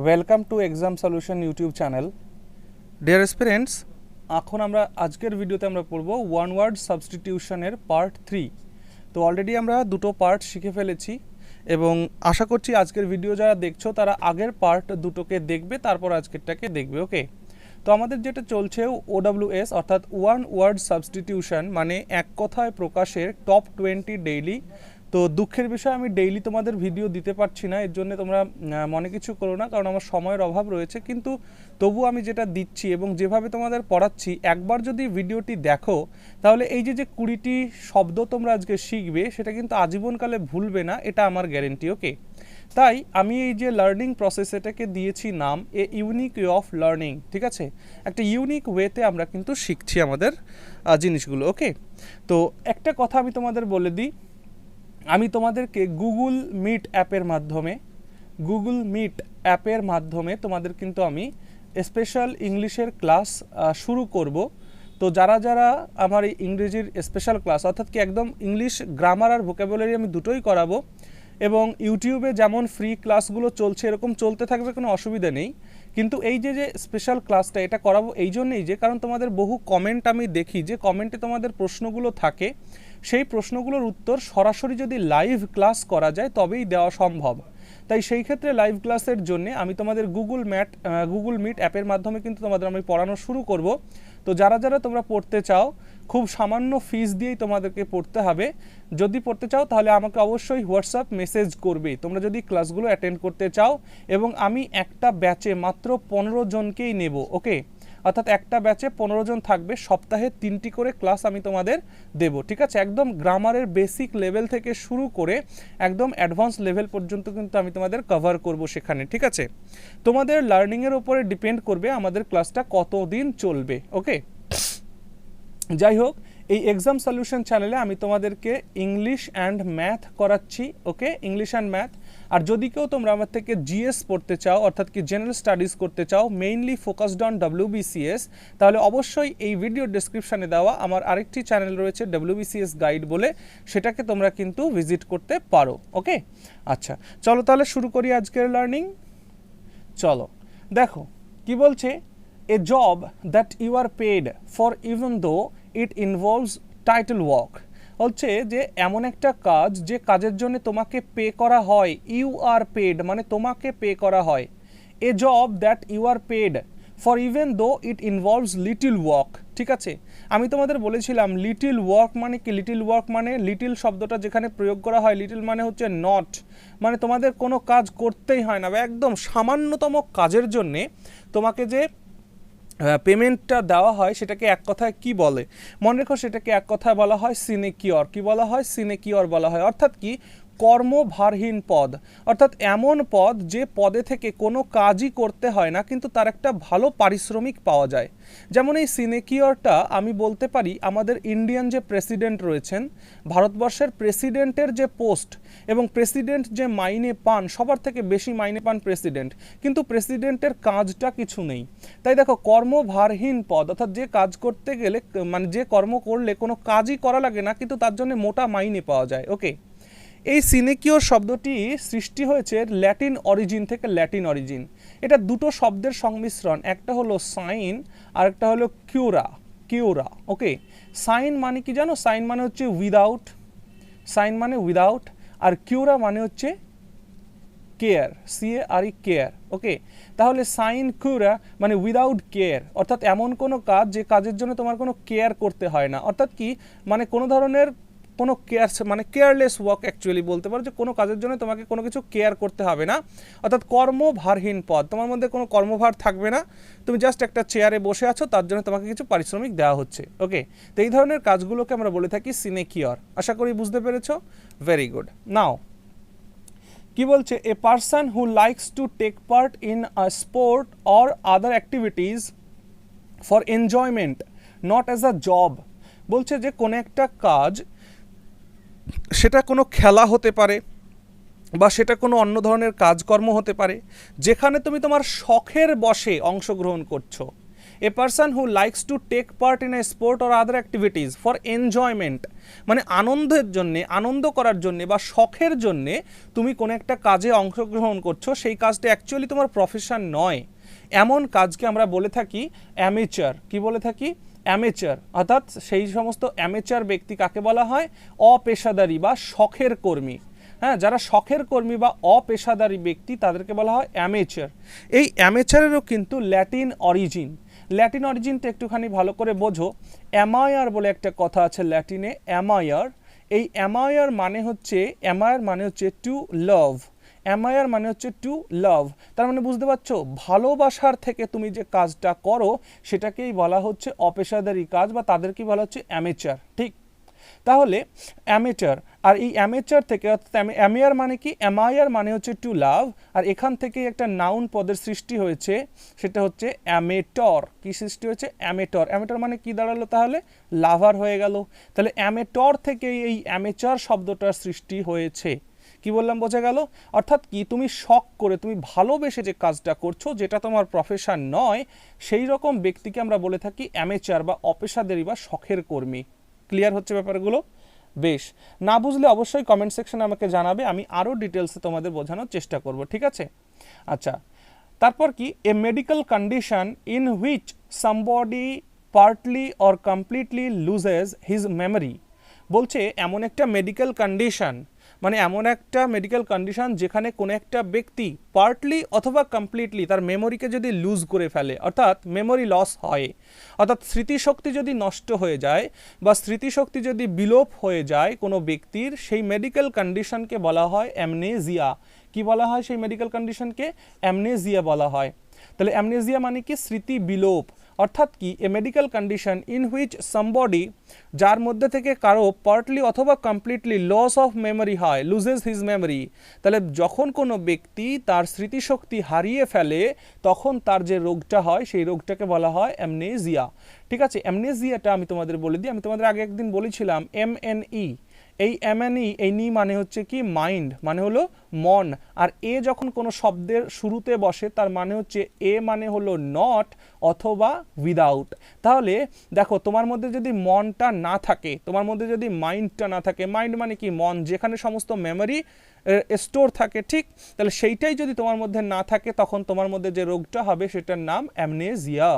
Welcome to exam solution YouTube channel. Dear students, এখন আমরা আজকের ভিডিওতে আমরা পড়ব ওয়ান ওয়ার্ড সাবস্টিটিউশনের পার্ট 3। তো অলরেডি আমরা দুটো পার্ট শিখে ফেলেছি এবং আশা করছি আজকের ভিডিও যারা দেখছো তারা আগের পার্ট দুটোকে দেখবে, তারপর আজকেরটাকে দেখবে। ওকে, তো আমাদের যেটা চলছে OWS অর্থাৎ ওয়ান ওয়ার্ড সাবস্টিটিউশন, মানে এক কথায় প্রকাশের টপ 20 ডেইলি। তো দুঃখের বিষয় আমি ডেইলি তোমাদের ভিডিও দিতে পারছি না, এর জন্য তোমরা মনে কিছু করো না, কারণ আমার সময়ের অভাব রয়েছে। কিন্তু তবু আমি যেটা দিচ্ছি এবং যেভাবে তোমাদের পড়াচ্ছি, একবার যদি ভিডিওটি দেখো তাহলে এই যে 20টি শব্দ তোমরা আজকে শিখবে সেটা কিন্তু আজীবনকালে ভুলবে না, এটা আমার গ্যারেন্টি। ওকে, তাই আমি এই যে লার্নিং প্রসেস এটাকে দিয়েছি নাম ইউনিক ওয়ে অফ লার্নিং। ঠিক আছে, একটা ইউনিক ওয়েতে আমরা কিন্তু শিখছি আমাদের জিনিসগুলো। ওকে, তো একটা কথা আমি তোমাদের বলে দিই, আমি তোমাদেরকে গুগল মিট অ্যাপের মাধ্যমে তোমাদের কিন্তু আমি স্পেশাল ইংলিশের ক্লাস শুরু করব। তো যারা যারা আমার এই ইংরেজির স্পেশাল ক্লাস অর্থাৎ কি একদম ইংলিশ গ্রামার আর ভোকাবুলারি আমি দুটোই করাবো, এবং ইউটিউবে যেমন ফ্রি ক্লাসগুলো চলছে এরকম চলতে থাকবে, কোনো অসুবিধা নেই। কিন্তু এই যে স্পেশাল ক্লাসটা এটা করাবো এই জন্যই যে কারণ তোমাদের বহু কমেন্ট আমি দেখি যে কমেন্টে তোমাদের প্রশ্নগুলো থাকে, সেই প্রশ্নগুলোর উত্তর সরাসরি যদি লাইভ ক্লাস করা যায় তবেই দেওয়া সম্ভব। তাই সেই ক্ষেত্রে লাইভ ক্লাসের জন্য আমি তোমাদের গুগল মিট অ্যাপের মাধ্যমে কিন্তু তোমাদের আমি পড়ানো শুরু করব। তো যারা যারা তোমরা পড়তে চাও, খুব সামান্য ফিস দিয়েই তোমাদেরকে পড়তে হবে। যদি পড়তে চাও তাহলে আমাকে অবশ্যই হোয়াটসঅ্যাপ মেসেজ করবে তোমরা যদি ক্লাসগুলো অ্যাটেন্ড করতে চাও, এবং আমি একটা ব্যাচে মাত্র 15 জনকেই নেব। ওকে, অর্থাৎ একটা ব্যাচে 15 জন থাকবে, সপ্তাহে 3টি করে ক্লাস আমি তোমাদের দেব। ঠিক আছে, একদম গ্রামারের বেসিক লেভেল থেকে শুরু করে একদম অ্যাডভান্স লেভেল পর্যন্ত কিন্তু আমি তোমাদের কভার করব সেখানে। ঠিক আছে, তোমাদের লার্নিংয়ের উপরে ডিপেন্ড করবে আমাদের ক্লাসটা কতদিন চলবে। ওকে, যাই হোক, এই এক্সাম সলিউশন চ্যানেলে আমি তোমাদেরকে ইংলিশ অ্যান্ড ম্যাথ করাচ্ছি। ওকে, ইংলিশ অ্যান্ড ম্যাথ। আর যদি কেউ তোমরা আমার থেকে জিএস পড়তে চাও অর্থাৎ কি জেনারেল স্টাডিজ করতে চাও, মেইনলি ফোকাসড অন WBCS, তাহলে অবশ্যই এই ভিডিও ডেসক্রিপশানে দেওয়া আমার আরেকটি চ্যানেল রয়েছে WBCS গাইড বলে, সেটাকে তোমরা কিন্তু ভিজিট করতে পারো। ওকে, আচ্ছা চলো তাহলে শুরু করি আজকের লার্নিং। চলো দেখো কি বলছে, a job that you are paid for even though it involves title work। বলছে যে এমন একটা কাজ যে কাজের জন্য তোমাকে পে করা হয়, ইউ আর পেড মানে তোমাকে পে করা হয়। A job that you are paid for even though it involves little work. ঠিক আছে, আমি তোমাদের বলেছিলাম লিটিল ওয়ার্ক মানে কি, লিটিল ওয়ার্ক মানে লিটিল শব্দটা যেখানে প্রয়োগ করা হয়, লিটিল মানে হচ্ছে নট, মানে তোমাদের কোনো কাজ করতেই হয় না, একদম সামান্যতম কাজের জন্যে তোমাকে যে পেমেন্টটা দেওয়া হয় সেটাকে এক কথায় কি বলে, মনে রেখো সেটাকে এক কথায় বলা হয় সিনেকিওর। কি বলা হয়? সিনেকিওর বলা হয়। অর্থাৎ কি, কর্মভারহীন পদ, অর্থাৎ এমন পদ যে পদে থেকে কোনো কাজই করতে হয় না কিন্তু তার একটা ভালো পারিশ্রমিক পাওয়া যায়। যেমন এই সিনেকিওরটা আমি বলতে পারি আমাদের ইন্ডিয়ান যে প্রেসিডেন্ট রয়েছেন, ভারতবর্ষের প্রেসিডেন্টের যে পোস্ট এবং প্রেসিডেন্ট যে মাইনে পান, সবার থেকে বেশি মাইনে পান প্রেসিডেন্ট, কিন্তু প্রেসিডেন্টের কাজটা কিছু নেই। তাই দেখো, কর্মভারহীন পদ অর্থাৎ যে কাজ করতে গেলে মানে যে কর্ম করলে কোনো কাজই করা লাগে না কিন্তু তার জন্য মোটা মাইনে পাওয়া যায়। ওকে, এই সিনেকিওর শব্দটি সৃষ্টি হয়েছে ল্যাটিন অরিজিন থেকে। ল্যাটিন অরিজিন, এটা দুটো শব্দের সংমিশ্রণ, একটা হলো সাইন আর একটা হলো কিউরা। ওকে, সাইন মানে কি জানো? সাইন মানে হচ্ছে উইদাউট, সাইন মানে উইদাউট, আর কিউরা মানে হচ্ছে কেয়ার, CARE কেয়ার। ওকে, তাহলে সাইন কিউরা মানে উইদাউট কেয়ার, অর্থাৎ এমন কোনো কাজ যে কাজের জন্য তোমার কোনো কেয়ার করতে হয় না। অর্থাৎ কি, মানে কোনো ধরনের কোনো কেয়ার মানে কেয়ারলেস ওয়ার্ক অ্যাকচুয়ালি বলতে পারো, যে কোনো কাজের জন্য তোমাকে কোনো কিছু কেয়ার করতে হবে না, অর্থাৎ কর্মভারহীন পদ, তোমার মধ্যে কোনো কর্মভার থাকবে না, তুমি জাস্ট একটা চেয়ারে বসে আছো, তার জন্য তোমাকে কিছু পারিশ্রমিক দেওয়া হচ্ছে। ওকে, তো এই ধরনের কাজগুলোকে আমরা বলে থাকি সিনেকিওর। আশা করি বুঝতে পেরেছো, ভেরি গুড। নাও কি বলছে, a person who likes to take part in a sport or other activities for enjoyment not as a job. বলছে যে কোনো একটা কাজ, সেটা কোনো খেলা হতে পারে বা সেটা কোনো অন্য ধরনের কাজকর্ম হতে পারে, যেখানে তুমি তোমার শখের বশে অংশগ্রহণ করছো, a person who likes to take part in a sport or other activities for enjoyment, মানে আনন্দের জন্যে, আনন্দ করার জন্যে বা শখের জন্যে তুমি কোনো একটা কাজে অংশগ্রহণ করছো, সেই কাজটা অ্যাকচুয়ালি তোমার প্রফেশন নয়, এমন কাজকে আমরা বলে থাকি অ্যামেচার। কি বলে থাকি? অ্যামেচার। অর্থাৎ সেই সমস্ত অ্যামেচার ব্যক্তি কাকে বলা হয়? অপেশাদারী বা শখের কর্মী। হ্যাঁ, যারা শখের কর্মী বা অপেশাদারী ব্যক্তি তাদেরকে বলা হয় অ্যামেচার। এই অ্যামেচারেরও কিন্তু ল্যাটিন অরিজিন। ল্যাটিন অরিজিনটা একটুখানি ভালো করে বোঝো। অ্যামায়ার বলে একটা কথা আছে ল্যাটিনে, অ্যামায়ার। এই অ্যামায়ার মানে হচ্ছে টু লাভ। অ্যামায়ার মানে হচ্ছে টু লাভ। তার মানে বুঝতে পারছো, ভালোবাসার থেকে তুমি যে কাজটা করো সেটাকেই বলা হচ্ছে অপেশাদারী কাজ, বা তাদেরকেই বলা হচ্ছে অ্যামেচার। ঠিক? তাহলে অ্যামেচার, আর এই অ্যামেচার থেকে অ্যামেয়ার মানে কি? অ্যামায়ার মানে হচ্ছে টু লাভ, আর এখান থেকে একটা নাউন পদের সৃষ্টি হয়েছে, সেটা হচ্ছে অ্যামেটর। কি সৃষ্টি হয়েছে? অ্যামেটর। অ্যামেটর মানে কি দাঁড়ালো তাহলে? লাভার হয়ে গেল। তাহলে অ্যামেটর থেকে এই অ্যামেচার শব্দটার সৃষ্টি হয়েছে। কি বললাম, বোঝা গেল? অর্থাৎ কি, তুমি শখ করে, তুমি ভালোবেসে যে কাজটা করছো, যেটা তোমার প্রফেশন নয়, সেই রকম ব্যক্তিকে আমরা বলে থাকি অ্যামেচার বা অপেশাদারী বা শখের কর্মী। ক্লিয়ার হচ্ছে ব্যাপারগুলো? বেশ, না বুঝলে অবশ্যই কমেন্ট সেকশনে আমাকে জানাবে, আমি আরও ডিটেলসে তোমাদের বোঝানোর চেষ্টা করব। ঠিক আছে? আচ্ছা, তারপর কি? A medical condition in which somebody partly or completely loses his memory. বলছে এমন একটা মেডিকেল কন্ডিশন, মানে এমন একটা মেডিকেল কন্ডিশন যেখানে কোনো একটা ব্যক্তি পার্টলি অথবা কমপ্লিটলি তার মেমোরিকে যদি লুজ করে ফেলে, অর্থাৎ মেমোরি লস হয়, অর্থাৎ স্মৃতিশক্তি যদি নষ্ট হয়ে যায় বা স্মৃতিশক্তি যদি বিলোপ হয়ে যায় কোনো ব্যক্তির, সেই মেডিকেল কন্ডিশনকে বলা হয় অ্যামনেজিয়া। কি বলা হয় সেই মেডিকেল কন্ডিশনকে? অ্যামনেজিয়া বলা হয়। তাহলে অ্যামনেজিয়া মানে কি? স্মৃতি বিলোপ। অর্থাৎ কি, a medical condition in which somebody, যার মধ্যে থেকে কারো পার্টলি অথবা কমপ্লিটলি লস অফ মেমোরি হয়, লুজেস হিজ মেমোরি। তাহলে যখন কোনো ব্যক্তি তার স্মৃতিশক্তি হারিয়ে ফেলে, তখন তার যে রোগটা হয় সেই রোগটাকে বলা হয় অ্যামনেজিয়া। ঠিক আছে? অ্যামনেজিয়াটা আমি তোমাদের বলে দিই, আমি তোমাদের আগে একদিন বলেছিলাম MNE। এই MNE, এই নি মানে হচ্ছে কি? মাইন্ড, মানে হলো মন। আর এ যখন কোনো শব্দের শুরুতে বসে তার মানে হচ্ছে এ মানে হলো নট অথবা উইদাউট। তাহলে দেখো, তোমার মধ্যে যদি মনটা না থাকে, তোমার মধ্যে যদি মাইন্ডটা না থাকে, মাইন্ড মানে কি? মন, যেখানে সমস্ত মেমোরি স্টোর থাকে। ঠিক? তাহলে সেইটাই যদি তোমার মধ্যে না থাকে, তখন তোমার মধ্যে যে রোগটা হবে সেটার নাম অ্যামনেজিয়া।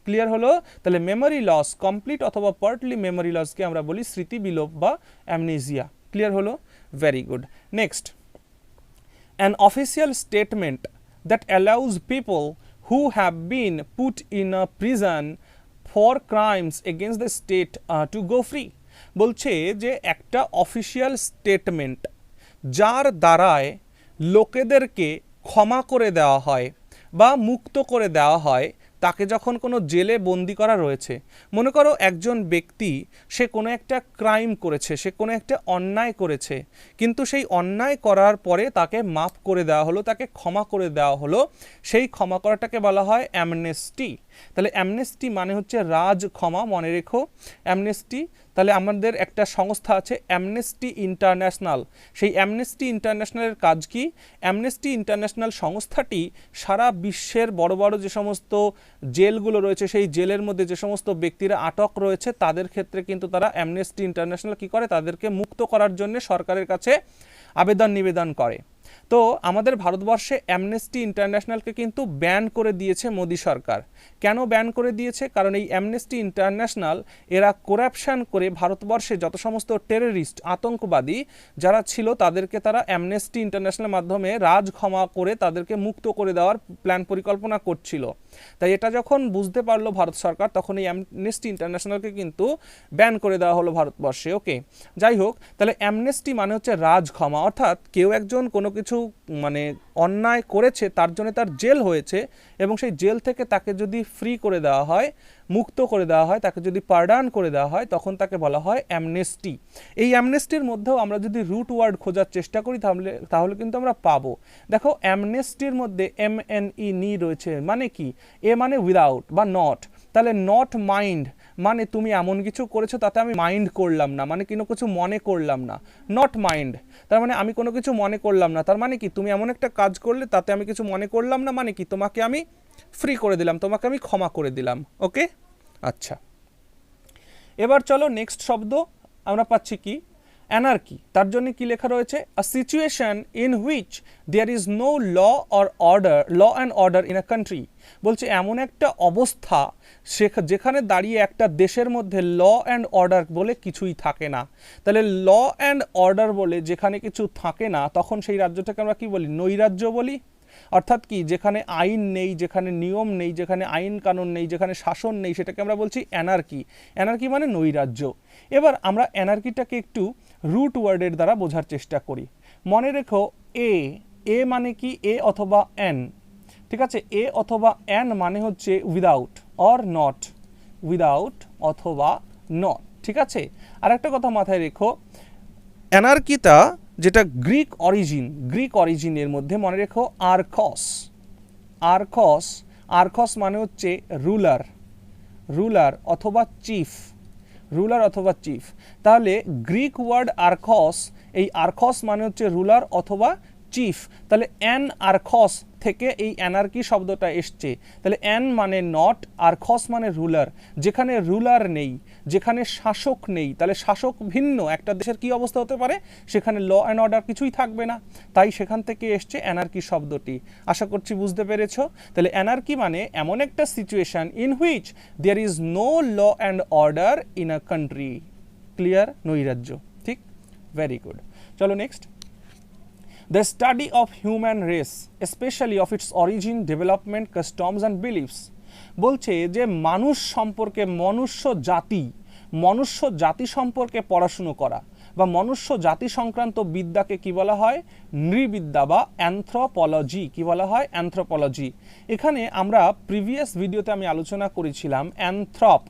ক্লিয়ার হলো? তাহলে মেমোরি লস, কমপ্লিট অথবা পার্টলি মেমোরি লসকে আমরা বলি স্মৃতি বিলোপ বা অ্যামনেজিয়া। ক্লিয়ার হলো? Very good. Next, an official statement that allows people who have been put in a prison for crimes against the state to go free। বলছে যে একটা অফিসিয়াল স্টেটমেন্ট যার দ্বারায় লোকেদেরকে ক্ষমা করে দেওয়া হয় বা মুক্ত করে দেওয়া হয়, তাকে যখন কোনো জেলে বন্দি করা রয়েছে, মনে করো একজন ব্যক্তি, সে কোনো একটা ক্রাইম করেছে, সে কোনো একটা অন্যায় করেছে, কিন্তু সেই অন্যায় করার পরে তাকে মাফ করে দেওয়া হলো, তাকে ক্ষমা করে দেওয়া হলো, সেই ক্ষমা করাটাকে বলা হয় অ্যামনেস্টি। তাহলে অ্যামনেস্টি মানে হচ্ছে রাজ ক্ষমা, মনে রেখো অ্যামনেস্টি। তাহলে আমাদের একটা সংস্থা আছে অ্যামনেস্টি ইন্টারন্যাশনাল। সেই অ্যামনেস্টি ইন্টারন্যাশনালের কাজ কি? অ্যামনেস্টি ইন্টারন্যাশনাল সংস্থাটি সারা বিশ্বের বড় বড় যে সমস্ত জেলগুলো রয়েছে, সেই জেলের মধ্যে যে সমস্ত ব্যক্তিরা আটক রয়েছে, তাদের ক্ষেত্রে কিন্তু তারা অ্যামনেস্টি ইন্টারন্যাশনাল কী করে? তাদেরকে মুক্ত করার জন্য সরকারের কাছে আবেদন নিবেদন করে। তো আমাদের ভারতবর্ষে অ্যামনেস্টি ইন্টারন্যাশনালকে কিন্তু ব্যান করে দিয়েছে মোদি সরকার। কেন ব্যান করে দিয়েছে? কারণ এই অ্যামনেস্টি ইন্টারন্যাশনাল এরা করাপশান করে ভারতবর্ষে যত সমস্ত টেররিস্ট, আতঙ্কবাদী যারা ছিল, তাদেরকে তারা অ্যামনেস্টি ইন্টারন্যাশনালের মাধ্যমে রাজ ক্ষমা করে তাদেরকে মুক্ত করে দেওয়ার প্ল্যান পরিকল্পনা করছিল। তাই এটা যখন বুঝতে পারলো ভারত সরকার, তখন এই অ্যামনেস্টি ইন্টারন্যাশনালকে কিন্তু ব্যান করে দেওয়া হলো ভারতবর্ষে। ওকে, যাই হোক, তাহলে অ্যামনেস্টি মানে হচ্ছে রাজ ক্ষমা। অর্থাৎ কেউ একজন কোনো কিছু মানে অন্যায় করেছে, তার জন্য তার জেল হয়েছে, এবং সেই জেল থেকে তাকে যদি ফ্রি করে দেওয়া হয়, মুক্ত করে দেওয়া হয়, তাকে যদি পার্ডন করে দেওয়া হয়, তখন তাকে বলা হয় অ্যামনেস্টি। এই অ্যামনেস্টির মধ্যেও আমরা যদি রুট ওয়ার্ড খোঁজার চেষ্টা করি তাহলে কিন্তু আমরা পাবো। দেখো, অ্যামনেস্টির মধ্যে MNE নি রয়েছে, মানে কি? এ মানে উইদাউট বা নট। তাহলে নট মাইন্ড মানে তুমি এমন কিছু করেছো তাতে আমি মাইন্ড করলাম না, মানে কোনো কিছু মনে করলাম না। নট মাইন্ড, তার মানে আমি কোনো কিছু মনে করলাম না, তার মানে কি? তুমি এমন একটা কাজ করলে তাতে আমি কিছু মনে করলাম না, মানে কি? তোমাকে আমি ফ্রি করে দিলাম, তোমাকে আমি ক্ষমা করে দিলাম। ওকে, আচ্ছা, এবার চলো নেক্সট শব্দ আমরা পাচ্ছি কি, অ্যানার্কি। তার জন্য কি লেখা রয়েছে, a situation in which there is no law or order, law and order in a country. বলছে এমন একটা অবস্থা যেখানে দাঁড়িয়ে একটা দেশের মধ্যে ল অ্যান্ড অর্ডার বলে কিছুই থাকে না। তাহলে ল অ্যান্ড অর্ডার বলে যেখানে কিছু থাকে না, তখন সেই রাজ্যটাকে আমরা কি বলি, নৈরাজ্য বলি। অর্থাৎ কি, যেখানে আইন নেই, যেখানে নিয়ম নেই, যেখানে আইন কানুন নেই, যেখানে শাসন নেই, সেটাকে আমরা বলছি অ্যানার্কি। অ্যানার্কি মানে নৈরাজ্য। এবার আমরা অ্যানার্কিটাকে একটু রুট ওয়ার্ডের দ্বারা বোঝার চেষ্টা করি। মনে রেখো, এ মানে কি, এ অথবা এন, ঠিক আছে। এ অথবা এন মানে হচ্ছে উইদাউট অর নট, উইদাউট অথবা নট, ঠিক আছে। আর একটা কথা মাথায় রেখো, অ্যানার্কিটা যেটা গ্রিক অরিজিনের মধ্যে মনে রেখো আর্কস, আর্কস মানে হচ্ছে রুলার অথবা চিফ। তাহলে গ্রিক ওয়ার্ড আর্কস, এই আর্কস মানে হচ্ছে রুলার অথবা চিফ। তাহলে অ্যান আর্কস থেকে এই অ্যানার্কি শব্দটা এসছে। তাহলে অ্যান মানে নট, আর্কস মানে রুলার। যেখানে রুলার নেই, যেখানে শাসক নেই, তাহলে শাসক ভিন্ন একটা দেশের কি অবস্থা হতে পারে, সেখানে ল অ্যান্ড অর্ডার কিছুই থাকবে না। তাই সেখান থেকে এসছে অ্যানার্কি শব্দটি। আশা করছি বুঝতে পেরেছো। তাহলে অ্যানার্কি মানে এমন একটা situation in which there is no law and order in a country. Clear, নৈরাজ্য, ঠিক, ভেরি গুড। চলো next, the study of human race, especially of its origin, development, customs and beliefs। বলছে যে মানুষ সম্পর্কে, মনুষ্য জাতি সম্পর্কে পড়াশুনো করা বা মনুষ্য জাতি সংক্রান্ত বিদ্যাকে কি বলা হয়, নৃবিদ্যা বা অ্যানথ্রোপোলজি। কি বলা হয়, অ্যানথ্রোপোলজি। এখানে আমরা প্রিভিয়াস ভিডিওতে আমি আলোচনা করেছিলাম অ্যানথ্রপ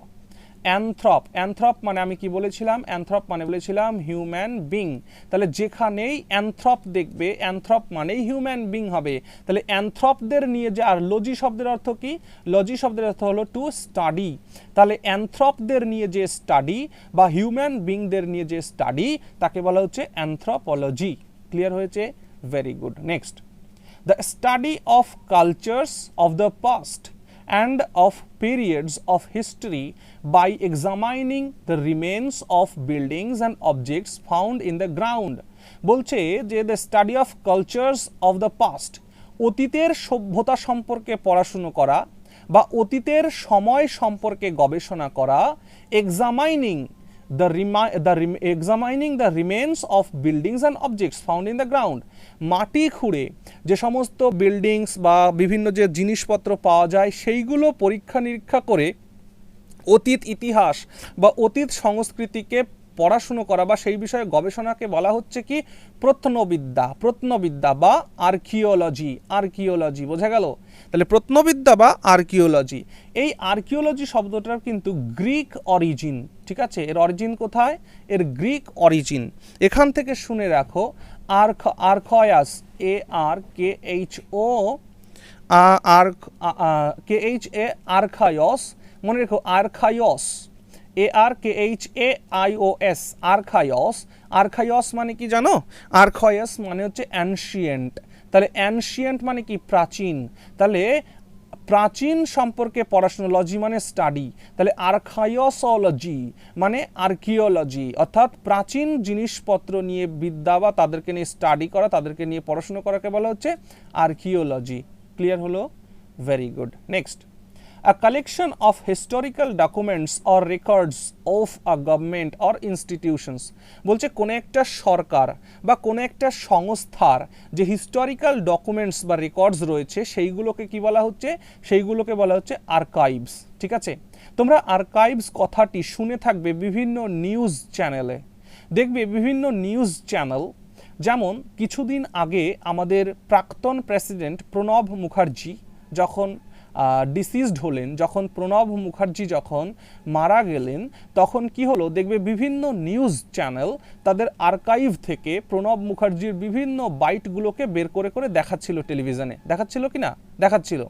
মানে আমি কি বলেছিলাম, অ্যানথ্রপ মানে বলেছিলাম হিউম্যান বিং। তাহলে যেখানেই অ্যানথ্রপ দেখবে, অ্যানথ্রপ মানেই হিউম্যান বিং হবে। তাহলে অ্যানথ্রপদের নিয়ে যে, আর লজি শব্দের অর্থ কি, লজি শব্দের অর্থ হলো টু স্টাডি। তাহলে অ্যানথ্রপদের নিয়ে যে স্টাডি বা হিউম্যান বিংদের নিয়ে যে স্টাডি, তাকে বলা হচ্ছে অ্যানথ্রোপোলজি। ক্লিয়ার হয়েছে, very good. Next, the study of cultures of the past and of periods of history by examining the remains of buildings and objects found in the ground। বলছে যে the study of cultures of the past, অতীতের সভ্যতা সম্পর্কে পড়াশুনো করা বা অতীতের সময় সম্পর্কে গবেষণা করা, examining the remains of buildings and objects found in the ground। মাটি খুঁড়ে যে সমস্ত বিল্ডিংস বা বিভিন্ন যে জিনিসপত্র পাওয়া যায়, সেইগুলো পরীক্ষা নিরীক্ষা করে অতীত ইতিহাস বা অতীত সংস্কৃতিকে পড়াশুনো করা বা সেই বিষয়ে গবেষণাকে বলা হচ্ছে কি, প্রত্নবিদ্যা বা আর্কিওলজি। বোঝা গেল? তাহলে প্রত্নবিদ্যা বা আর্কিওলজি। এই আর্কিওলজি শব্দটার কিন্তু গ্রিক অরিজিন, ঠিক আছে। এর অরিজিন কোথায়? এর গ্রিক অরিজিন। এখান থেকে শুনে রাখো, আর্কয়াস, আর্কায়স, মনে রেখো আর্কায়স, আর্কায়স মানে কি জানো? আর্কায়স মানে হচ্ছে অ্যানশিয়েন্ট। তাহলে অ্যানশিয়েন্ট মানে কি, প্রাচীন। তাহলে প্রাচীন সম্পর্কে পড়াশোনা, লজি মানে স্টাডি। তাহলে আর্কায়সোলজি মানে আর্কিওলজি, অর্থাৎ প্রাচীন জিনিসপত্র নিয়ে বিদ্যা বা তাদেরকে নিয়ে স্টাডি করা, তাদেরকে নিয়ে পড়াশোনা করাকে বলা হচ্ছে আর্কিওলজি। ক্লিয়ার হলো? Very good. Next, a collection of historical documents or records of a government or institutions। বলছে কোন একটা সরকার বা কোন একটা সংস্থার যে হিস্টোরিক্যাল ডকুমেন্টস বা রেকর্ডস রয়েছে, সেইগুলোকে কি বলা হচ্ছে? সেইগুলোকে বলা হচ্ছে আর্কাইভস। ঠিক আছে, তোমরা আর্কাইভস কথাটি শুনে থাকবে বিভিন্ন নিউজ চ্যানেলে। দেখবে বিভিন্ন নিউজ চ্যানেল, যেমন কিছুদিন আগে আমাদের প্রাক্তন প্রেসিডেন্ট প্রণব মুখার্জি যখন ডিসিজড হলেন, যখন প্রণব মুখার্জি যখন মারা গেলেন, তখন কি হলো, দেখবে বিভিন্ন নিউজ চ্যানেল তাদের আর্কাইভ থেকে প্রণব মুখার্জির বিভিন্ন বাইটগুলোকে বের করে করে দেখাচ্ছিল, টেলিভিশনে দেখাচ্ছিল কি না? দেখাচ্ছিল।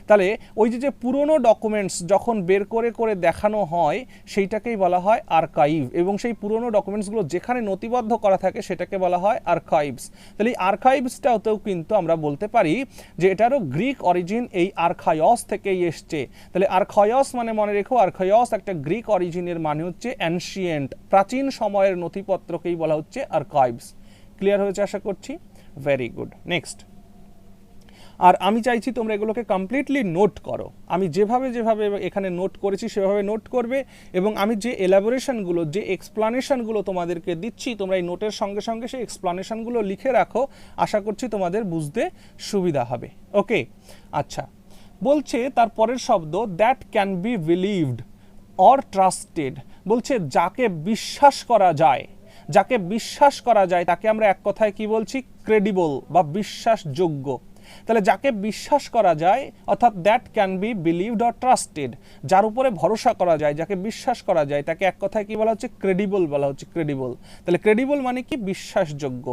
তাহলে ওই যে পুরনো ডকুমেন্টস যখন বের করে করে দেখানো হয়, সেইটাকেই বলা হয় আর্কাইভ, এবং সেই পুরনো ডকুমেন্টসগুলো যেখানে নথিবদ্ধ করা থাকে সেটাকে বলা হয় আর্কাইভস। তাহলে এই আর্কাইভসটাতেও কিন্তু আমরা বলতে পারি যে এটারও গ্রিক অরিজিন এই আর্কায়স আর্খয়স থেকেই এসছে। তাহলে আর্খয়স মানে মনে রেখো, আর্খয়স একটা গ্রিক অরিজিনের মানে হচ্ছে অ্যানশিয়েন্ট, প্রাচীন সময়ের নথিপত্রকেই বলা হচ্ছে আর্কাইভস। ক্লিয়ার হয়েছে আশা করছি? Very good. নেক্সট, আর আমি চাইছি তোমরা এগুলোকে কমপ্লিটলি নোট করো। আমি যেভাবে যেভাবে এখানে নোট করেছি সেভাবে নোট করবে, এবং আমি যে এলাবোরেশনগুলো, যে এক্সপ্লানেশনগুলো তোমাদেরকে দিচ্ছি, তোমরা এই নোটের সঙ্গে সঙ্গে সেই এক্সপ্লানেশনগুলো লিখে রাখো। আশা করছি তোমাদের বুঝতে সুবিধা হবে। ওকে, আচ্ছা, বলছে তার পরের শব্দ that can be believed or trusted. বলছে যাকে বিশ্বাস করা যায়, যাকে বিশ্বাস করা যায় তাকে আমরা এক কথায় কি বলছি? ক্রেডিবল বা বিশ্বাসযোগ্য। তাহলে যাকে বিশ্বাস করা যায়, অর্থাৎ that can be believed or trusted, যার উপরে ভরসা করা যায়, যাকে বিশ্বাস করা যায়, তাকে এক কথায় কি বলা হচ্ছে? ক্রেডিবল বলা হচ্ছে, ক্রেডিবল। তাহলে ক্রেডিবল মানে কি? বিশ্বাসযোগ্য।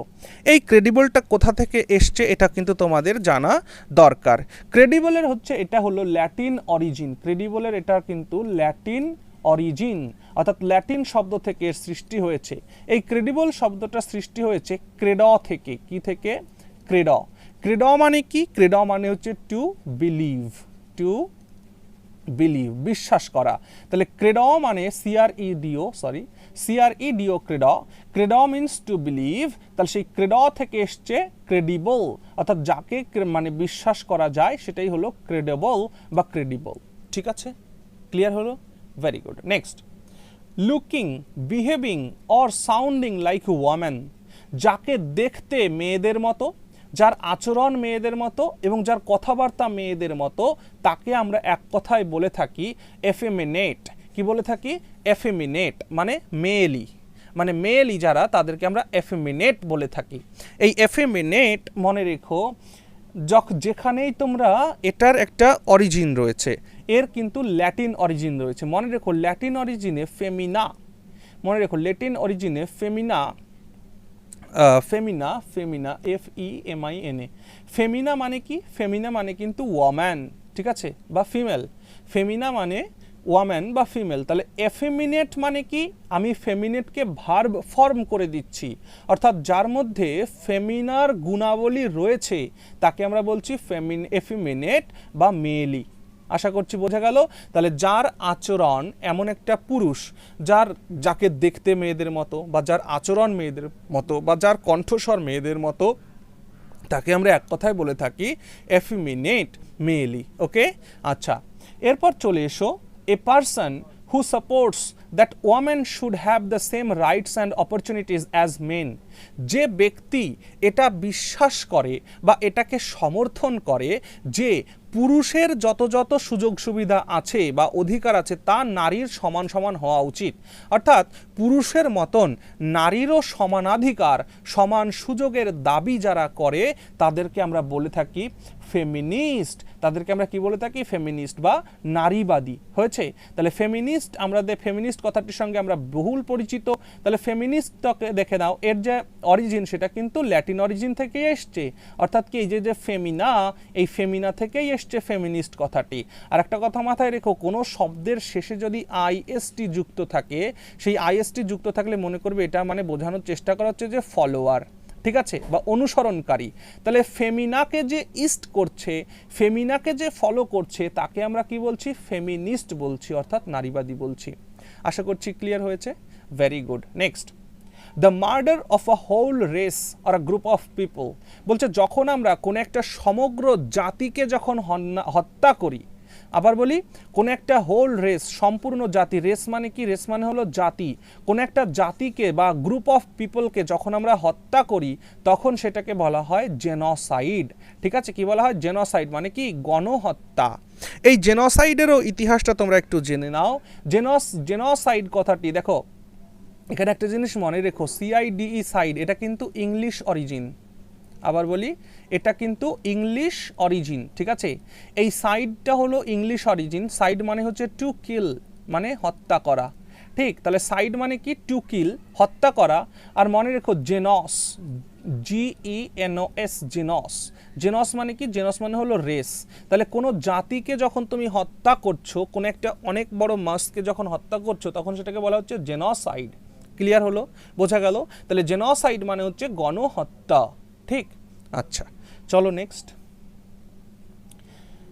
এই ক্রেডিবলটা কোথা থেকে এসছে এটা কিন্তু তোমাদের জানা দরকার। ক্রেডিবলের হচ্ছে, এটা হলো ল্যাটিন অরিজিন। ক্রেডিবলের এটা কিন্তু ল্যাটিন অরিজিন, অর্থাৎ ল্যাটিন শব্দ থেকে এর সৃষ্টি হয়েছে। এই ক্রেডিবল শব্দটা সৃষ্টি হয়েছে ক্রেড থেকে। কি থেকে? ক্রেড। ক্রেড মানে কি? ক্রেড মানে হচ্ছে টু বিলিভ, টু বিলিভ, বিশ্বাস করা। তাহলে ক্রেড মানে সিআরইডিও, ক্রেড। ক্রেড মিনস টু বিলিভ। তাহলে সেই ক্রেড থেকে এসছে ক্রেডিবল, অর্থাৎ যাকে মানে বিশ্বাস করা যায় সেটাই হলো ক্রেডেবল বা ক্রেডিবল। ঠিক আছে, ক্লিয়ার হলো? Very good. Next, looking, behaving or sounding like women. যাকে দেখতে মেয়েদের মতো, যার আচরণ মেয়েদের মতো এবং যার কথাবার্তা মেয়েদের মতো, তাকে আমরা এক কথায় বলে থাকি এফেমিনেট। কি বলে থাকি? এফেমিনেট মানে মেয়েলি, মানে মেয়েলি যারা, তাদেরকে আমরা এফেমিনেট বলে থাকি। এই এফেমিনেট মনে রেখো, যেখানেই তোমরা, এটার একটা অরিজিন রয়েছে, এর কিন্তু ল্যাটিন অরিজিন রয়েছে। মনে রেখো ল্যাটিন অরিজিনে ফেমিনা, মনে রেখো ল্যাটিন অরিজিনে ফেমিনা, ফেমিনা, ফেমিনা, FEMINA। ফেমিনা মানে কি? ফেমিনা মানে কিন্তু ওয়াম্যান, ঠিক আছে, বা ফিমেল। ফেমিনা মানে ওয়াম্যান বা ফিমেল। তাহলে এফেমিনেট মানে কি? আমি ফেমিনেটকে ভার্ব ফর্ম করে দিচ্ছি, অর্থাৎ যার মধ্যে ফেমিনার গুণাবলী রয়েছে তাকে আমরা বলছি এফেমিনেট বা মেয়েলি। আশা করছি বোঝা গেল। তাহলে যার আচরণ এমন একটা পুরুষ, যাকে দেখতে মেয়েদের মতো, বা যার আচরণ মেয়েদের মতো, বা যার কণ্ঠস্বর মেয়েদের মতো, তাকে আমরা এক কথায় বলে থাকি এফেমিনেট, মেয়েলি। ওকে, আচ্ছা, এরপর চলে এসো, a person who supports that women should have the same rights and opportunities as men। যে ব্যক্তি এটা বিশ্বাস করে বা এটাকে সমর্থন করে যে পুরুষের যত যত সুযোগ সুবিধা আছে বা অধিকার আছে তা নারীর সমান সমান হওয়া উচিত, অর্থাৎ পুরুষের মতন নারীরও সমানাধিকার, সমান সুযোগের দাবি যারা করে তাদেরকে আমরা বলে থাকি ফেমিনিস্ট। তাদেরকে আমরা কি বলে থাকি? ফেমিনিস্ট বা নারীবাদী। হয়েছে? তাহলে ফেমিনিস্ট, ফেমিনিস্ট কথাটির সঙ্গে আমরা বহুল পরিচিত। তাহলে ফেমিনিস্টকে দেখে নাও, এর যে অরিজিন সেটা কিন্তু ল্যাটিন অরিজিন থেকেই এসছে, অর্থাৎ কি এই যে ফেমিনা, এই ফেমিনা থেকেই এসছে ফেমিনিস্ট কথাটি। আর একটা কথা মাথায় রেখো, কোনো শব্দের শেষে যদি IST যুক্ত থাকে, সেই IST যুক্ত থাকলে মনে করবে এটা মানে বোঝানোর চেষ্টা করা হচ্ছে যে ফলোয়ার, ঠিক আছে, বা অনুসরণকারী। তাহলে ফেমিনাকে যে ইস্ট করছে, ফেমিনাকে যে ফলো করছে, তাকে আমরা কি বলছি? ফেমিনিস্ট বলছি, অর্থাৎ নারীবাদী বলছি। আশা করছি ক্লিয়ার হয়েছে। Very good. Next, the murder of a whole race or a group of people. বলছে যখন আমরা কোনো একটা সমগ্র জাতিকে যখন হত্যা করি, আবার বলি, কোন একটা হোল রেস, সম্পূর্ণ জাতি, রেস মানে কি? রেস মানে হলো জাতি। কোন একটা জাতিকে বা গ্রুপ অফ পিপলকে যখন আমরা হত্যা করি তখন সেটাকে বলা হয় জেনোসাইড। ঠিক আছে, কি বলা হয়? জেনোসাইড মানে কি? গণহত্যা। এই জেনোসাইডেরও ইতিহাসটা তোমরা একটু জেনে নাও। জেনোসাইড কথাটি দেখো, এখানে একটা জিনিস মনে রেখো, CIDE সাইড, এটা কিন্তু ইংলিশ অরিজিন। আবার বলি, এটা কিন্তু ইংলিশ অরিজিন, ঠিক আছে। এই সাইডটা হলো ইংলিশ অরিজিন। সাইড মানে হচ্ছে টু কিল, মানে হত্যা করা, ঠিক। তাহলে সাইড মানে কি? টু কিল, হত্যা করা। আর মনে রেখো জেনস, GENOS, জেনস। জেনস মানে কি? জেনস মানে হলো রেস। তাহলে কোনো জাতিকে যখন তুমি হত্যা করছো, কোনো একটা অনেক বড় মাসকে যখন হত্যা করছো, তখন সেটাকে বলা হচ্ছে জেনোসাইড। ক্লিয়ার হলো? বোঝা গেল? তাহলে জেনোসাইড মানে হচ্ছে গণহত্যা, ঠিক। আচ্ছা, চলো নেক্সট।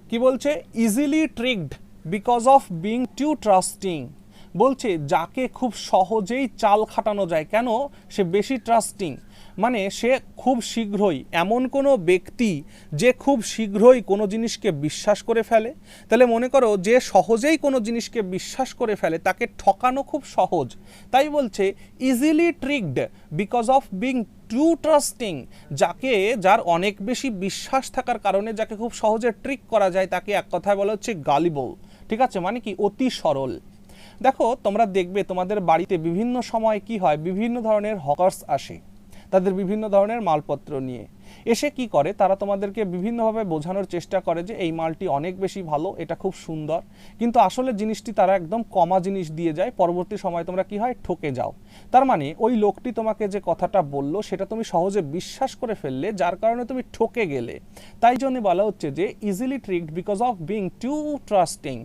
কি বলছে, easily tricked because of being too trusting. বলছে যাকে খুব সহজেই চাল খাটানো যায়, কেন, সে বেশি ট্রাস্টিং, মানে সে খুব শীঘ্রই, এমন কোনো ব্যক্তি যে খুব শীঘ্রই কোনো জিনিসকে বিশ্বাস করে ফেলে। তাহলে মনে করো যে সহজেই কোনো জিনিসকে বিশ্বাস করে ফেলে তাকে ঠকানো খুব সহজ। তাই বলছে easily tricked because of being too trusting, যার অনেক বেশি বিশ্বাস থাকার কারণে যাকে খুব সহজে ট্রিক করা যায় তাকে এক কথায় বলা হচ্ছে গালিবল। ঠিক আছে, মানে কি, অতি সরল। দেখো তোমরা দেখবে তোমাদের বাড়িতে বিভিন্ন সময় কি হয়, বিভিন্ন ধরনের হকার্স আসে তাদের বিভিন্ন ধরনের মালপত্র নিয়ে। এসে কি করে, তারা তোমাদেরকে বিভিন্নভাবে বোঝানোর চেষ্টা করে যে এই মালটি অনেক বেশি ভালো, এটা খুব সুন্দর, কিন্তু আসলে জিনিসটি তারা একদম কমা জিনিস দিয়ে যায়। পরবর্তী সময় তোমরা কি হয়, ঠকে যাও। তার মানে ওই লোকটি তোমাকে যে কথাটা বললো সেটা তুমি সহজে বিশ্বাস করে ফেললে, যার কারণে তুমি ঠকে গেলে। তাই জন্য বলা হচ্ছে যে easily tricked because of being too trusting,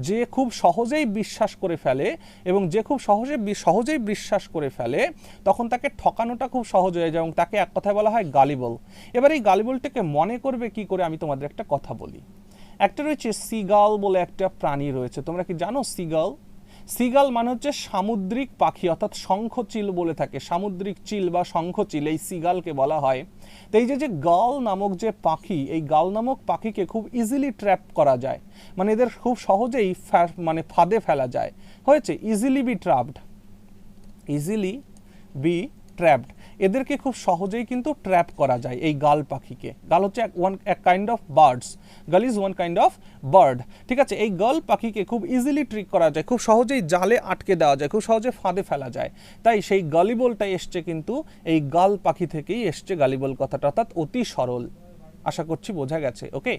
যে খুব সহজেই বিশ্বাস করে ফেলে, এবং যে খুব সহজেই বিশ্বাস করে ফেলে তখন তাকে ঠকানোটা খুব সহজ হয়ে যায়, এবং তাকে এক কথায় বলা হয় গালিবল। এবার এই গালিবলটাকে মনে করবে কি করে, আমি তোমাদের একটা কথা বলি। একটা রয়েছে সিগাল বলে একটা প্রাণী রয়েছে, তোমরা কি জানো সিগাল? সিগাল মানে হচ্ছে সামুদ্রিক পাখি, অর্থাৎ শঙ্খচিল বলে থাকে, সামুদ্রিক চিল বা শঙ্খচিল, এই সিগালকে বলা হয়। তো এই যে গাল নামক যে পাখি, এই গাল নামক পাখিকে খুব ইজিলি ট্র্যাপ করা যায়, মানে এদের খুব সহজেই মানে ফাঁদে ফেলা যায়। হয়েছে easily B trapped, easily B trapped, এদেরকে খুব সহজেই কিন্তু ট্র্যাপ করা যায় এই গাল পাখিকে। গাল হচ্ছে এক কাইন্ড অফ বার্ডস, গাল is one kind of bird. ঠিক আছে, এই গাল পাখিকে খুব ইজিলি ট্রিক করা যায়, খুব সহজেই জালে আটকে দেওয়া যায়, খুব সহজে ফাঁদে ফেলা যায়। তাই সেই গালিবলটা এসছে কিন্তু এই গাল পাখি থেকেই এসছে গালিবল কথাটা, অর্থাৎ অতি সরল। আশা করছি বোঝা গেছে। ওকে,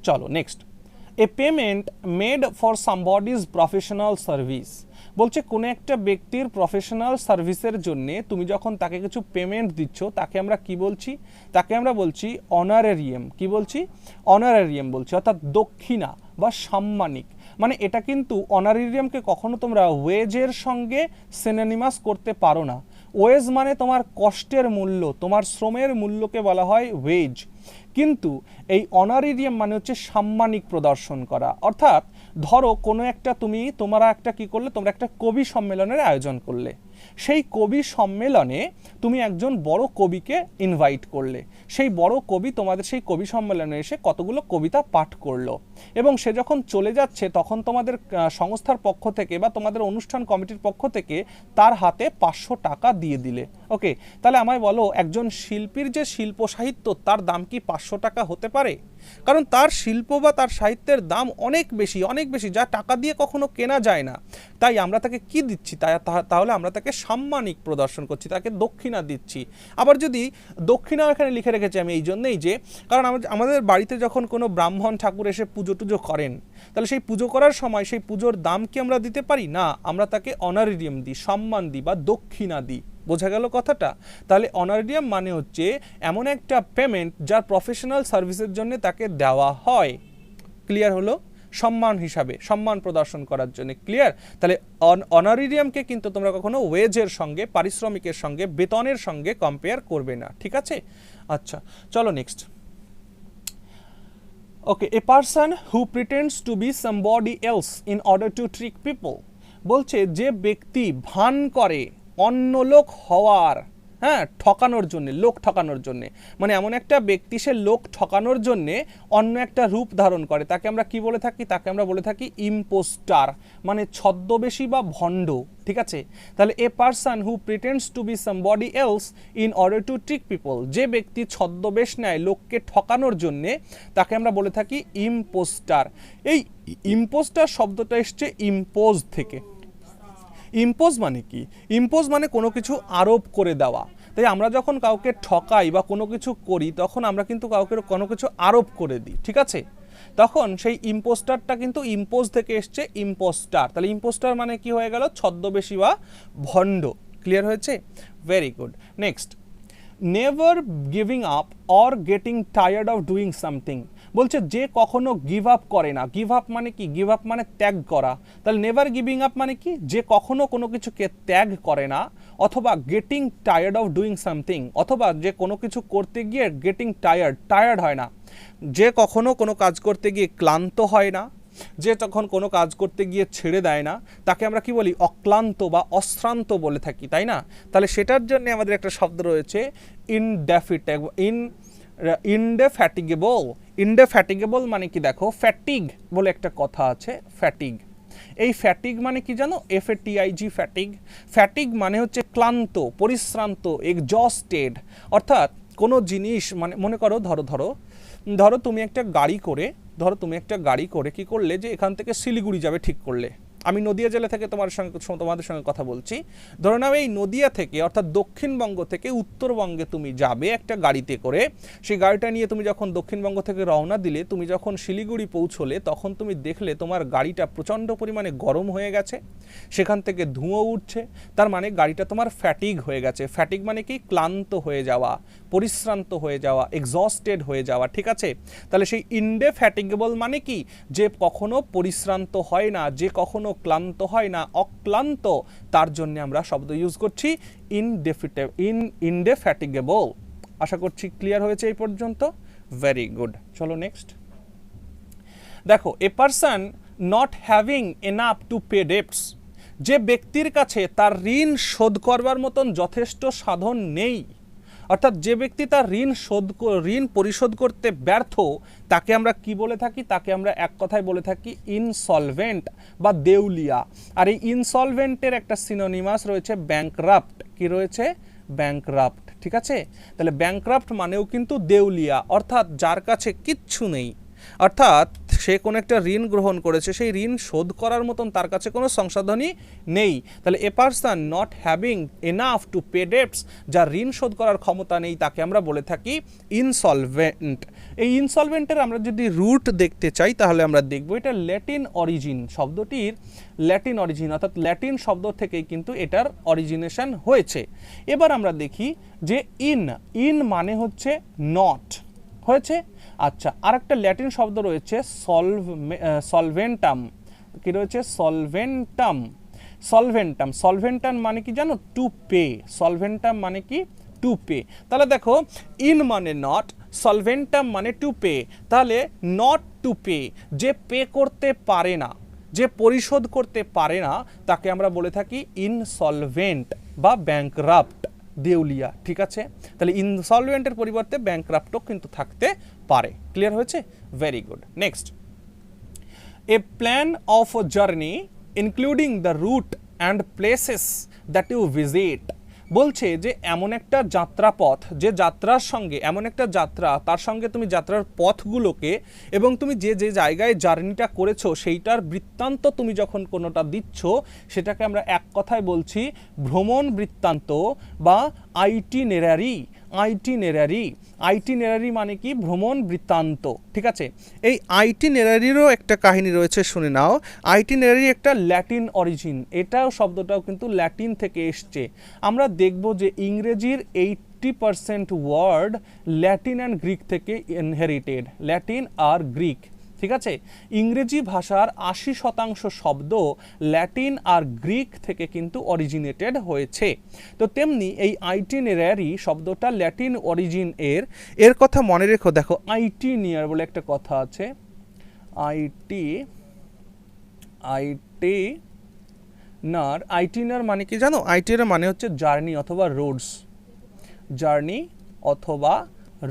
চলো next. A payment made for somebody's professional service. বলছে কোনো একটা ব্যক্তির প্রফেশনাল সার্ভিসের জন্য তুমি যখন তাকে কিছু পেমেন্ট দিচ্ছ তাকে আমরা কি বলছি, তাকে আমরা বলছি অনারেরিয়াম। কি বলছি, অনারেরিয়াম বলছি, অর্থাৎ দক্ষিণা বা সাম্মানিক। মানে এটা কিন্তু অনারেরিয়ামকে কখনো তোমরা ওয়েজের সঙ্গে সিনোনিমাস করতে পারো না। ওয়েজ মানে তোমার কষ্টের মূল্য, তোমার শ্রমের মূল্যকে বলা হয় ওয়েজ, কিন্তু এই অনারেরিয়াম মানে হচ্ছে সাম্মানিক প্রদর্শন করা। অর্থাৎ ধরো কোনো একটা তোমরা একটা কি করলে, তোমরা একটা কবি সম্মেলনের আয়োজন করলে, সেই কবি সম্মেলনে তুমি একজন বড় কবিকে ইনভাইট করলে, সেই বড় কবি তোমাদের সেই কবি সম্মেলনে এসে কতগুলো কবিতা পাঠ করলো, এবং সে যখন চলে যাচ্ছে তখন তোমাদের সংস্থার পক্ষ থেকে বা তোমাদের অনুষ্ঠান কমিটির পক্ষ থেকে তার হাতে 500 টাকা দিয়ে দিলে। ওকে, তাহলে আমায় বলো একজন শিল্পীর যে শিল্প সাহিত্য তার দাম কি 500 টাকা হতে পারে? কারণ তার শিল্প বা তার সাহিত্যের দাম অনেক বেশি, অনেক বেশি, যা টাকা দিয়ে কখনো কেনা যায় না। তাই আমরা তাকে কি দিচ্ছি, তাহলে আমরা তাকে সাম্মানিক প্রদর্শন করছি, তাকে দক্ষিণা দিচ্ছি। আবার যদি দক্ষিণা এখানে লিখে রেখেছি আমি এই জন্যই যে, কারণ আমাদের বাড়িতে যখন কোনো ব্রাহ্মণ ঠাকুর এসে পুজো টুজো করেন, তাহলে সেই পুজো করার সময় সেই পুজোর দাম কি আমরা দিতে পারি না, আমরা তাকে অনারেরিয়াম দিই, সম্মান দিই বা দক্ষিণা দিই। বোঝা গেল কথাটা? তাহলে অনারেরিয়াম মানে হচ্ছে এমন একটা পেমেন্ট যার প্রফেশনাল সার্ভিসের জন্য তাকে দেওয়া হয়। ক্লিয়ার হলো? সম্মান হিসাবে, সম্মান প্রদর্শন করার জন্য। ক্লিয়ার? তাহলে অনারেরিয়ামকে কিন্তু তোমরা কখনো ওয়েজের সঙ্গে, পারিশ্রমিকের সঙ্গে, বেতনের সঙ্গে কম্পেয়ার করবে না। ঠিক আছে? আচ্ছা, চলো next. Okay, a person who pretends to be somebody else in order to trick people. বলছে যে ব্যক্তি ভান করে অন্য লোক হওয়ার, হ্যাঁ, ঠকানোর জন্য, লোক ঠকানোর জন্যে, মানে এমন একটা ব্যক্তি সে লোক ঠকানোর জন্যে অন্য একটা রূপ ধারণ করে, তাকে আমরা কি বলে থাকি, তাকে আমরা বলে থাকি ইম্পোস্টার, মানে ছদ্মবেশী বা ভণ্ড। ঠিক আছে, তাহলে a person who pretends to be somebody else in order to trick people, যে ব্যক্তি ছদ্মবেশ নেয় লোককে ঠকানোর জন্যে তাকে আমরা বলে থাকি ইম্পোস্টার। এই ইম্পোস্টার শব্দটা এসছে ইম্পোজ থেকে। ইম্পোজ মানে কি? ইম্পোজ মানে কোনো কিছু আরোপ করে দেওয়া। তাই আমরা যখন কাউকে ঠকাই বা কোনো কিছু করি তখন আমরা কিন্তু কাউকে কোনো কিছু আরোপ করে দিই। ঠিক আছে, তখন সেই ইম্পোস্টারটা কিন্তু ইম্পোজ থেকে এসছে ইম্পোস্টার। তাহলে ইম্পোস্টার মানে কি হয়ে গেল? ছদ্মবেশী বা ভণ্ড। ক্লিয়ার হয়েছে? Very good. Next, never giving up or getting tired of doing something. বলছে যে কখনো গিভ আপ করে না। গিভ আপ মানে কি? গিভ আপ মানে ত্যাগ করা। তাহলে নেভার গিভিং আপ মানে কি? যে কখনো কোনো কিছুকে ত্যাগ করে না, অথবা getting tired of doing something, অথবা যে কোনো কিছু করতে গিয়ে গেটিং টায়ার্ড হয় না, যে কখনো কোনো কাজ করতে গিয়ে ক্লান্ত হয় না, যে তখন কোনো কাজ করতে গিয়ে ছেড়ে দেয় না, তাকে আমরা কি বলি? অক্লান্ত বা অশ্রান্ত বলে থাকি, তাই না? তাহলে সেটার জন্য আমাদের একটা শব্দ রয়েছে ইনডেফ্যাটিগেবল মানে কি? দেখো, ফ্যাটিগ বলে একটা কথা আছে, ফ্যাটিগ। এই ফ্যাটিগ মানে কি জানো? FATIG, fatigue. ফ্যাটিগ মানে হচ্ছে ক্লান্ত, পরিশ্রান্ত, এক্সজস্টেড। অর্থাৎ কোনো জিনিস মানে মনে করো, ধরো তুমি একটা গাড়ি করে কি করলে, যে এখান থেকে শিলিগুড়ি যাবে ঠিক করলে। আমি নদিয়া জেলা থেকে তোমাদের সঙ্গে কথা বলছি। ধরে নাও এই নদিয়া থেকে, অর্থাৎ দক্ষিণবঙ্গ থেকে উত্তরবঙ্গে তুমি যাবে একটা গাড়িতে করে। সেই গাড়িটা নিয়ে তুমি যখন দক্ষিণবঙ্গ থেকে রওনা দিলে, তুমি যখন শিলিগুড়ি পৌঁছলে, তখন তুমি দেখলে তোমার গাড়িটা প্রচণ্ড পরিমাণে গরম হয়ে গেছে, সেখান থেকে ধুঁয়ো উঠছে। তার মানে গাড়িটা তোমার ফ্যাটিগ হয়ে গেছে। ফ্যাটিগ মানে কি? ক্লান্ত হয়ে যাওয়া, পরিশ্রান্ত হয়ে যাওয়া, এক্সস্টেড হয়ে যাওয়া, ঠিক আছে? তাহলে সেই ইনডেফ্যাটিগেবল মানে কি? যে কখনো পরিশ্রান্ত হয় না, যে কখনো ক্লান্ত হয় না, অক্লান্ত, তার জন্য আমরা শব্দ ইউজ করছি ইনডেফ্যাটিগেবল। আশা করছি ক্লিয়ার হয়েছে এই পর্যন্ত। Very good. চলো নেক্সট। দেখো, a person not having enough to pay dates, যে ব্যক্তির কাছে তার ঋণ শোধ করবার মতন যথেষ্ট সাধন নেই, অর্থাৎ যে ব্যক্তি তার ঋণ পরিশোধ করতে ব্যর্থ, তাকে আমরা কি বলে থাকি? তাকে আমরা এক কথায় বলে থাকি ইনসলভেন্ট বা দেউলিয়া। আর এই ইনসলভেন্টের একটা সিনোনিমাস রয়েছে ব্যাংকরাপ্ট। কি রয়েছে? ব্যাংকরাপ্ট, ঠিক আছে? তাহলে ব্যাংকরাপ্ট মানেও কিন্তু দেউলিয়া, অর্থাৎ যার কাছে কিচ্ছু নেই, অর্থাৎ সে কোনো একটা ঋণ গ্রহণ করেছে, সেই ঋণ শোধ করার মতন তার কাছে কোনো সংসাধনই নেই। তাহলে a person not having enough to pay dates, যার ঋণ শোধ করার ক্ষমতা নেই, তাকে আমরা বলে থাকি ইনসলভেন্ট। এই ইনসলভেন্টের আমরা যদি রুট দেখতে চাই, তাহলে আমরা দেখব এটা ল্যাটিন অরিজিন, শব্দটির ল্যাটিন অরিজিন, অর্থাৎ ল্যাটিন শব্দ থেকেই কিন্তু এটার অরিজিনেশন হয়েছে। এবার আমরা দেখি যে ইন মানে হচ্ছে নট, হয়েছে। আচ্ছা, আর একটা ল্যাটিন শব্দ রয়েছে সলভেন্টাম। কি রয়েছে? সলভেন্টাম মানে কি জানো? To pay. সলভেন্টাম মানে কি? To pay. তাহলে দেখো, ইন মানে নট, সলভেন্টাম মানে টু পে। তাহলে নট টু পে, যে পে করতে পারে না, যে পরিশোধ করতে পারে না, তাকে আমরা বলে থাকি ইনসলভেন্ট বা ব্যাংকরাপ্ট, দেউলিয়া, ঠিক আছে? তাহলে ইনসলভেন্টের পরিবর্তে ব্যাংকরাপ্টও কিন্তু থাকতে পারে। ক্লিয়ার হয়েছে? Very good. Next, a plan of journey including the route and places that you visit. বলছে যে এমন একটা যাত্রাপথ, যে যাত্রার সঙ্গে, এমন একটা যাত্রা, তার সঙ্গে তুমি যাত্রার পথগুলোকে এবং তুমি যে যে জায়গায় জার্নিটা করেছো সেইটার বৃত্তান্ত তুমি যখন কোনোটা দিচ্ছ, সেটাকে আমরা এক কথায় বলছি ভ্রমণ বৃত্তান্ত বা আইটিনেরারি। আইটিনেরারি মানে কি? ভ্রমণ বৃত্তান্ত, ঠিক আছে? এই আইটিনেরারিরও একটা কাহিনী রয়েছে, শুনে নাও। আইটিনেরারি একটা ল্যাটিন অরিজিন, এটাও শব্দটাও কিন্তু ল্যাটিন থেকে এসছে। আমরা দেখব যে ইংরেজির 80% ওয়ার্ড ল্যাটিন অ্যান্ড গ্রিক থেকে ইনহেরিটেড, ল্যাটিন আর গ্রিক, ঠিক আছে? ইংরেজি ভাষার 80% শব্দ ল্যাটিন আর গ্রিক থেকে কিন্তু অরিজিনেটেড হয়েছে। তো তেমনি এই আইটিনেরারি শব্দটা ল্যাটিন অরিজিন এর কথা মনে রেখো। দেখো, আইটিনিয়ার বলে একটা কথা আছে, আইটিনার মানে কি জানো? আইটিনার মানে হচ্ছে জার্নি অথবা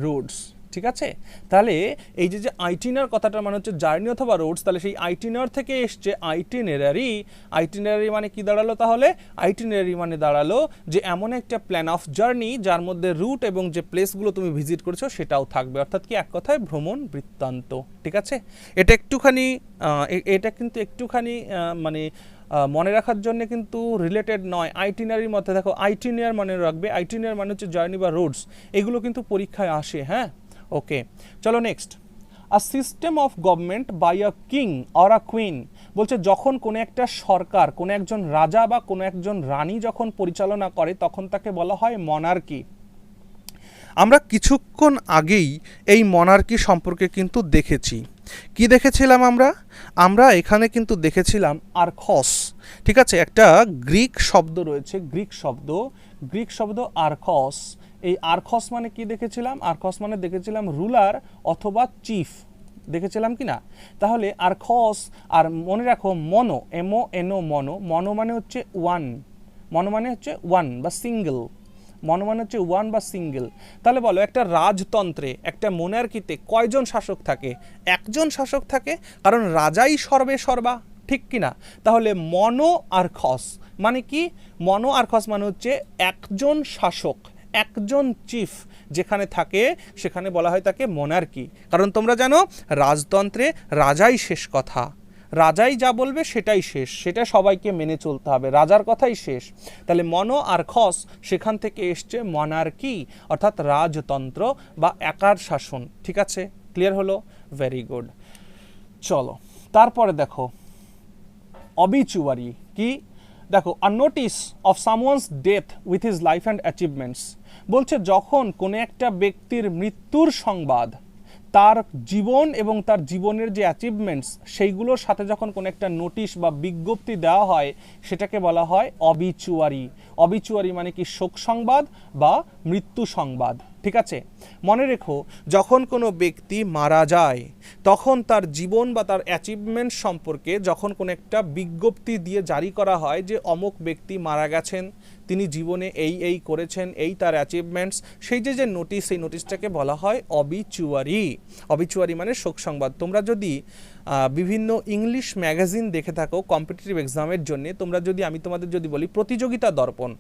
রোডস, ঠিক আছে? তাহলে এই যে আইটিনার কথাটা মানে হচ্ছে জার্নি অথবা রোডস, তাহলে সেই আইটিনার থেকে এসছে আইটিনারি মানে কি দাঁড়ালো? তাহলে আইটিনারি মানে দাঁড়ালো যে এমন একটা প্ল্যান অফ জার্নি যার মধ্যে রুট এবং যে প্লেসগুলো তুমি ভিজিট করেছো সেটাও থাকবে, অর্থাৎ কি এক কথায় ভ্রমণ বৃত্তান্ত, ঠিক আছে? এটা কিন্তু একটুখানি মানে মনে রাখার জন্য কিন্তু রিলেটেড নয়। আইটিনারির মধ্যে দেখো, আইটিনিয়ার মনে রাখবে, আইটিনিয়ার মানে হচ্ছে জার্নি বা রোডস, এগুলো কিন্তু পরীক্ষায় আসে, হ্যাঁ? ওকে, চলো next. A system of government by a king or a queen. বলছে যখন কোনো একটা সরকার, কোনো একজন রাজা বা কোনো একজন রানী যখন পরিচালনা করে, তখন তাকে বলা হয় মনার্কি। আমরা কিছুক্ষণ আগেই এই মনার্কি সম্পর্কে কিন্তু দেখেছি। কি দেখেছিলাম আমরা এখানে কিন্তু দেখেছিলাম আর্খস, ঠিক আছে, একটা গ্রিক শব্দ রয়েছে, গ্রিক শব্দ আর্খস। এই আর্খস মানে কি দেখেছিলাম? আর্খস মানে দেখেছিলাম রুলার অথবা চিফ, দেখেছিলাম কি না? তাহলে আর্খস, আর মনে রাখো মনো, এমও এনো মনো, মনো মানে হচ্ছে ওয়ান, মনো মানে হচ্ছে ওয়ান বা সিঙ্গেল, মনো মানে হচ্ছে ওয়ান বা সিঙ্গেল। তাহলে বলো একটা রাজতন্ত্রে, একটা মোনার্কিতে কয়জন শাসক থাকে? একজন শাসক থাকে, কারণ রাজাই সর্বে সর্বা, ঠিক কি না? তাহলে মনো আর্খস মানে কি? মনো আর্খস মানে হচ্ছে একজন শাসক, একজন চিফ যেখানে থাকে সেখানে বলা হয় তাকে মোনার্কি। কারণ তোমরা জানো রাজতন্ত্রে রাজাই শেষ কথা, রাজাই যা বলবে সেটাই শেষ, সেটা সবাইকে মেনে চলতে হবে, রাজার কথাই শেষ। তাহলে মনো আর্খস সেখান থেকে এসছে মনার্কি, অর্থাৎ রাজতন্ত্র বা একার শাসন। ঠিক আছে, ক্লিয়ার হলো? Very good. চলো তারপরে দেখো অবিচুয়ারি কি? দেখো a notice of someone's death with his life and achievements, বলছে যখন কোনো একটা ব্যক্তির মৃত্যুর সংবাদ তার জীবন এবং তার জীবনের যে অ্যাচিভমেন্টস সেইগুলোর সাথে যখন কোনো একটা নোটিশ বা বিজ্ঞপ্তি দেওয়া হয় সেটাকে বলা হয় অবিচুয়ারি। অবিচুয়ারি মানে কি? শোক সংবাদ বা মৃত্যু সংবাদ। ঠিক আছে, মনে রেখো যখন কোনো ব্যক্তি মারা যায় তখন তার জীবন বা তার অ্যাচিভমেন্ট সম্পর্কে যখন কোনো একটা বিজ্ঞপ্তি দিয়ে জারি করা হয় যে অমুক ব্যক্তি মারা গেছেন, তিনি জীবনে এই এই করেছেন, এই তার অ্যাচিভমেন্টস, সেই যে নোটিশ, সেই নোটিশটাকে বলা হয় অবিচুয়ারি। অবিচুয়ারি মানে শোক সংবাদ। তোমরা যদি বিভিন্ন ইংলিশ ম্যাগাজিন দেখে থাকো কম্পিটিটিভ এক্সামের জন্য, তোমরা যদি, আমি তোমাদের যদি বলি প্রতিযোগিতা দর্পণ,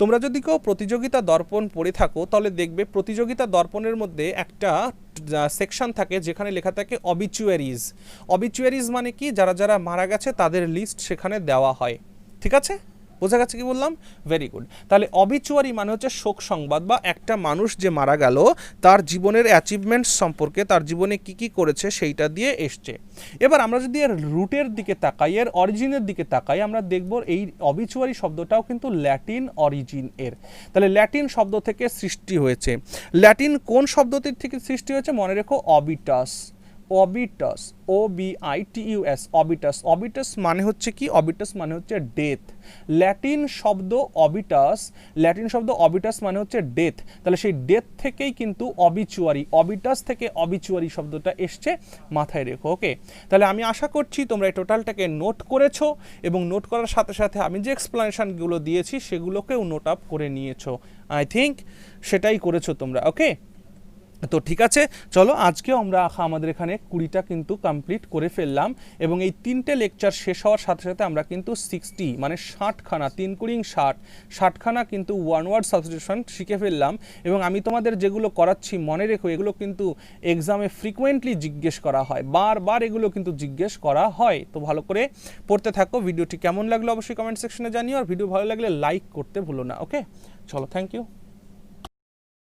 তোমরা যদি কেউ প্রতিযোগিতা দর্পণ পড়ে থাকো তাহলে দেখবে প্রতিযোগিতা দর্পণের মধ্যে একটা সেকশন থাকে যেখানে লেখা থাকে অবিচুয়ারিজ। অবিচুয়ারিজ মানে কি? যারা যারা মারা গেছে তাদের লিস্ট সেখানে দেওয়া হয়। ঠিক আছে, বোঝা গেছে কি বললাম? Very good. তাহলে অবিচুয়ারি মানে হচ্ছে শোক সংবাদ, বা একটা মানুষ যে মারা গেল তার জীবনের অ্যাচিভমেন্টস সম্পর্কে, তার জীবনে কি কি করেছে সেইটা দিয়ে এসছে। এবার আমরা যদি এর রুটের দিকে তাকাই, এর অরিজিনের দিকে তাকাই, আমরা দেখব এই অবিচুয়ারি শব্দটাও কিন্তু ল্যাটিন অরিজিন এর। তাহলে ল্যাটিন শব্দ থেকে সৃষ্টি হয়েছে। ল্যাটিন কোন শব্দটির থেকে সৃষ্টি হয়েছে? মনে রেখো অবিটাস। অবিটাস, OBITUS, অবিটাস। অবিটাস মানে হচ্ছে কি? অবিটাস মানে হচ্ছে ডেথ। ল্যাটিন শব্দ অবিটাস, ল্যাটিন শব্দ অবিটাস মানে হচ্ছে ডেথ। তাহলে সেই ডেথ থেকেই কিন্তু অবিচুয়ারি, অবিটাস থেকে অবিচুয়ারি শব্দটা এসছে, মাথায় রেখো। ওকে, তাহলে আমি আশা করছি তোমরা এই টোটালটাকে নোট করেছো এবং নোট করার সাথে সাথে আমি যে এক্সপ্লেনেশনগুলো দিয়েছি সেগুলোকেও নোট আপ করে নিয়েছো। আই থিঙ্ক সেটাই করেছো তোমরা। ওকে, তো ঠিক আছে, চলো আজকে আমরা আমাদের এখানে 20টা কিন্তু কমপ্লিট করে ফেললাম, এবং এই 3টে লেকচার শেষ হওয়ার সাথে সাথে আমরা কিন্তু 60 মানে 60খানা, 3 কুড়ি 60খানা কিন্তু ওয়ান ওয়ার্ড সাবস্টিটিউশন শিখে ফেললাম। এবং আমি তোমাদের যেগুলো করাচ্ছি মনে রেখো এগুলো কিন্তু এক্সামে ফ্রিকোয়েন্টলি জিজ্ঞেস করা হয়, বারবার এগুলো কিন্তু জিজ্ঞেস করা হয়। তো ভালো করে পড়তে থাকো। ভিডিওটি কেমন লাগলো অবশ্যই কমেন্ট সেকশনে জানিও, আর ভিডিও ভালো লাগলে লাইক করতে ভুলো না। ওকে, চলো, থ্যাংক ইউ।